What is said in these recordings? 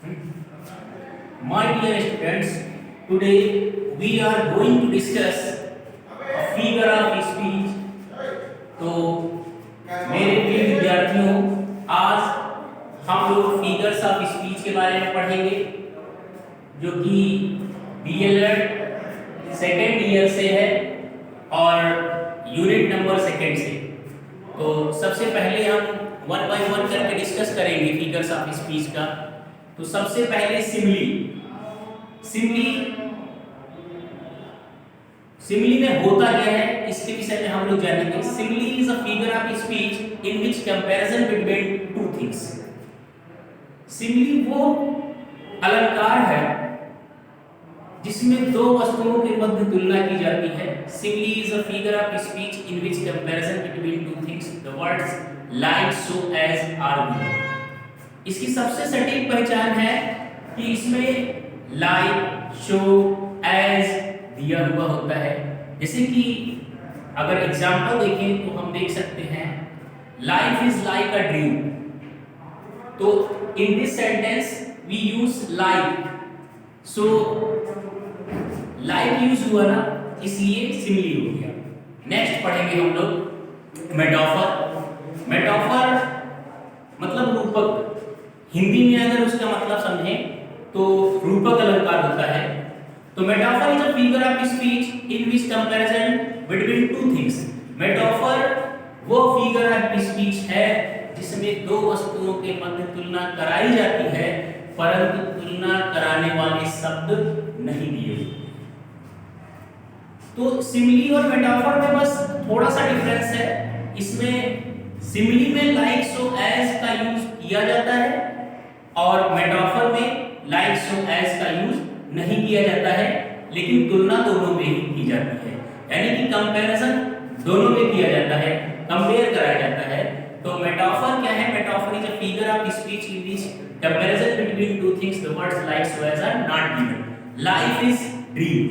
My dear students, today we are going to discuss a figure of speech. तो मेरे प्रिय विद्यार्थियों, आज हम लोग फिगर्स ऑफ स्पीच के बारे में पढ़ेंगे, जो कि डीएलएड सेकेंड ईयर से है और यूनिट नंबर सेकेंड से। तो सबसे पहले हम वन बाय वन करके डिस्कस करेंगे फिगर्स ऑफ स्पीच का। तो सबसे पहले सिमिली में होता क्या है इसके विषय में हम लोग जानेंगे। Simile is a figure of speech in which comparison between two things. Simile वो अलंकार है जिसमें दो वस्तुओं के मध्य तुलना की जाती है। Simile is a figure of speech in which comparison between two things the words like so as are given. इसकी सबसे सटीक पहचान है कि इसमें लाइक शो एज दिया हुआ होता है। जैसे कि अगर एग्जांपल देखें तो हम देख सकते हैं life is like a dream. तो in this sentence we use like, so like use हुआ ना, इसलिए सिमिली हो गया। नेक्स्ट पढ़ेंगे हम लोग मेटाफर। मेटाफर मतलब रूपक। हिंदी में अगर उसका मतलब समझें तो रूपक अलंकार होता है। तो metaphor is a figure of speech in which comparison between two things. Metaphor वो फिगर ऑफ स्पीच है जिसमें दो वस्तुओं के मध्य तुलना कराई जाती है, परंतु तुलना कराने वाले शब्द नहीं दिए। तो सिमिली और मेटाफर में बस थोड़ा सा डिफरेंस है। इसमें सिमिली में लाइक सो एज का यूज किया जाता है और मेटाफर में लाइक सो एज का यूज नहीं किया जाता है, लेकिन तुलना दोनों में ही की जाती है। यानी कि कंपैरिजन दोनों में किया जाता है, कंपेयर कराया जाता है। तो मेटाफर क्या है? Metaphor is a figure of speech in which comparison between two things the words like so as are not given. Life is dream,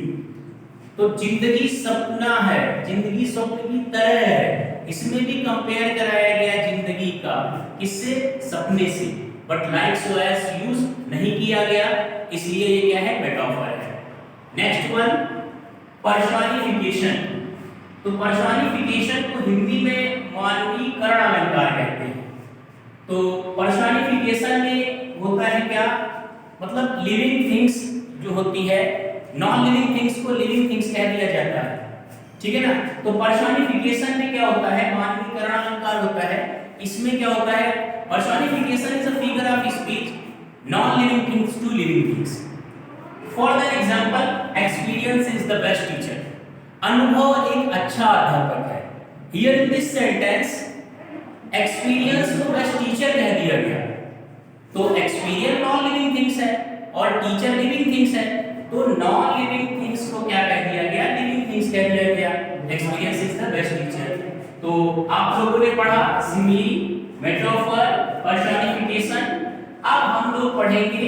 तो जिंदगी सपना है, जिंदगी स्वप्न की तरह है। इसमें भी कंपेयर कराया गया जिंदगी का, किससे? सपने से। But like so as use नहीं किया गया, इसलिए ये क्या है? मेटाफर है। Next one, personification. तो पर्सोनिफिकेशन को हिंदी में मानवीकरण अलंकार कहते हैं। तो पर्सोनिफिकेशन में होता है क्या? मतलब लिविंग थिंग्स जो होती है, नॉन लिविंग थिंग्स को लिविंग थिंग्स कह दिया जाता है, ठीक है ना। तो पर्सोनिफिकेशन में क्या होता है? मानवीकरण अलंकार होता है। इसमें क्या होता है? Personification is a figure of speech non living things to living things. For the example, experience is the best teacher. अनुभव एक अच्छा अध्यापक है। Here in this sentence experience को बेस्ट टीचर कह दिया गया। तो एक्सपीरियंस नॉन लिविंग थिंग्स है और टीचर लिविंग थिंग्स है, तो नॉन लिविंग थिंग्स को क्या कह दिया गया? लिविंग थिंग्स कह दिया गया। Experience is the best teacher. तो आप लोगों ने पढ़ा सिमिली, मेटाफर, पर्सोनिफिकेशन। अब हम लोग पढ़ेंगे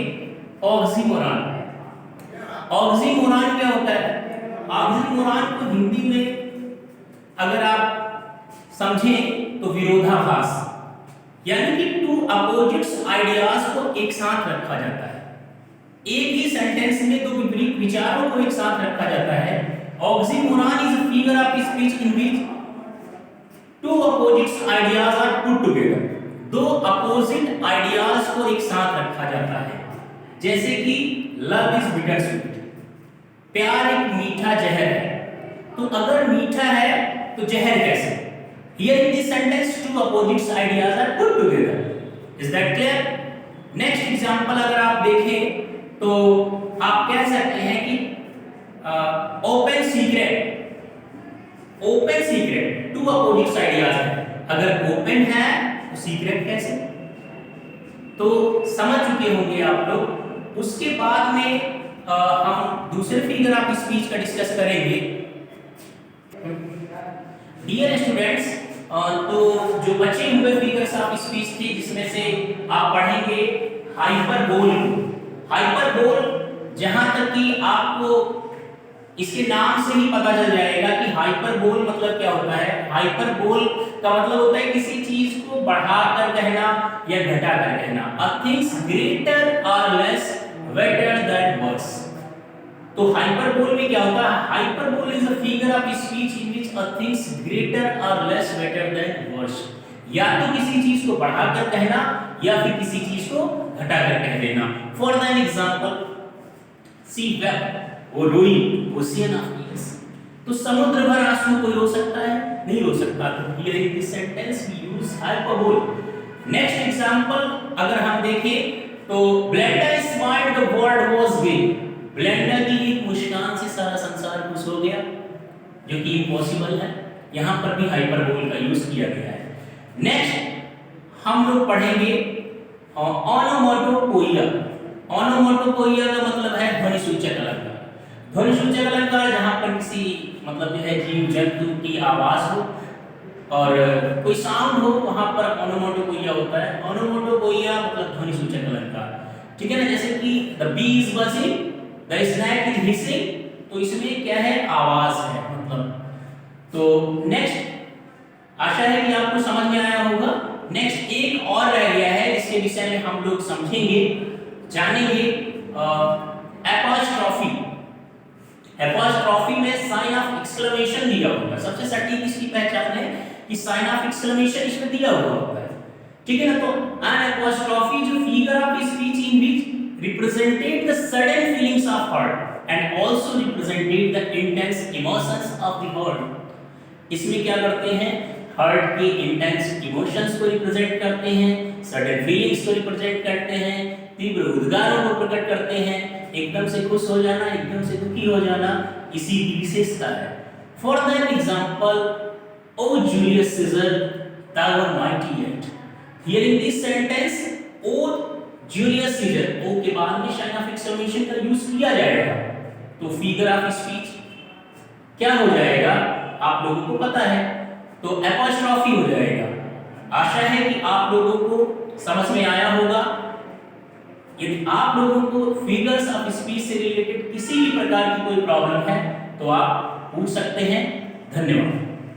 ऑक्सीमोरॉन। ऑक्सीमोरॉन क्या होता है? ऑक्सीमोरॉन को हिंदी में अगर आप समझें तो विरोधाभास, यानी कि टू अपोजिट्स आइडियाज को एक साथ रखा जाता है। एक ही सेंटेंस में दो विपरीत विचारों को एक साथ रखा जाता है। Oxymoron is a figure of speech in which two opposites ideas are put together. दो अपोजिट आइडियाज को एक साथ रखा जाता है। जैसे कि लव इज बिटर स्वीट, प्यार एक मीठा जहर है। तो अगर मीठा है तो जहर कैसे? Here in this sentence two opposites ideas are put together. Is that clear? Next example अगर आप देखें तो आप कह सकते हैं कि open secret, open secret two opposite ideas है। अगर ओपन है तो सीक्रेट कैसे? तो समझ चुके होंगे आप लोग। उसके बाद में हम दूसरे फिगर ऑफ स्पीच का डिस्कस करेंगे। डियर स्टूडेंट्स, तो जो बचे हुए फिगर्स ऑफ स्पीच थे जिसमें से आप पढ़ेंगे हाइपरबोल। हाइपरबोल, जहां तक कि आपको इसके नाम से ही पता चल जाएगा कि हाइपरबोल मतलब क्या होता है। हाइपरबोल का मतलब होता है किसी चीज को बढ़ाकर कहना या घटाकर कहना। अ थिंग्स ग्रेटर और लेस wetter than worse। तो हाइपरबोल में क्या होता है? Hyperbole is a figure of speech in which a things greater और लेस वेटर देन वर्स। या तो किसी चीज को बढ़ाकर कहना या फिर किसी चीज को घटाकर कह देना। फॉर एन एग्जांपल, सी वेप वो रोई, ओशियन ऑफ टीयर्स। तो समुद्र भर आंसू कोई रो सकता है? नहीं रो सकता। तो here in this sentence we use hyperbole. Next example अगर हम देखें तो Blenda smiled the world was gay. Blenda की एक मुस्कान से सारा संसार खुश हो गया, जो कि इम्पॉसिबल है। यहां पर भी हाइपरबोल का यूज किया गया है। नेक्स्ट हम लोग पढ़ेंगे ओनोमोटोपोइया। ओनोमोटोपोइया का मतलब है ध्वनि सूचक अलंकार। ध्वनि सूचक अलंकार जहां पर किसी मतलब जो है जीव जंतु की आवाज हो और कोई साउंड हो, वहां पर ओनोमोटोपोइया होता है। ओनोमोटोपोइया मतलब ध्वनि सूचक अलंकार, ठीक है ना। जैसे कि the bee is buzzing, the snake is hissing, तो इसमें क्या है? आवाज है मतलब। तो नेक्स्ट आशा है कि आपको समझ में आया होगा। नेक्स्ट एक और रह गया है, इसके विषय में हम लोग समझेंगे, जानेंगे। एपॉस्ट्रोफी। एपॉस्ट्रोफी में साइन ऑफ एक्सक्लेमेशन दिया होगा। सबसे सटीक इसकी पहचान है कि साइन ऑफ एक्सक्लेमेशन इसमें दिया हुआ होता है, ठीक है ना। तो एन एपॉस्ट्रोफी जो figure of speech in which represented the sudden feelings of heart and also represented the intense emotions of the heart। इसमें क्या करते हैं? हार्ट के इंटेंस इमोशंस को रिप्रेजेंट करते हैं, सडन फीलिंग्स को रिप्रेजेंट करते हैं, तीव्र उद्गारों को प्रकट करते हैं, एकदम से खुश हो जाना, एकदम से दुखी हो जाना, इसी की विशेषता है। For that example, O Julius Caesar thou art mighty yet। Here in this sentence O Julius Caesar, O के बाद में साइन ऑफ एक्सक्लेमेशन का यूज किया जाएगा, तो फिगर ऑफ स्पीच क्या हो जाएगा? आप लोगों को पता है, तो एपॉस्ट्रोफी हो जाएगा। आशा है कि आप लोगों को समझ में आया होगा। यदि आप लोगों को फिगर्स ऑफ स्पीच से रिलेटेड किसी भी प्रकार की कोई प्रॉब्लम है तो आप पूछ सकते हैं। धन्यवाद।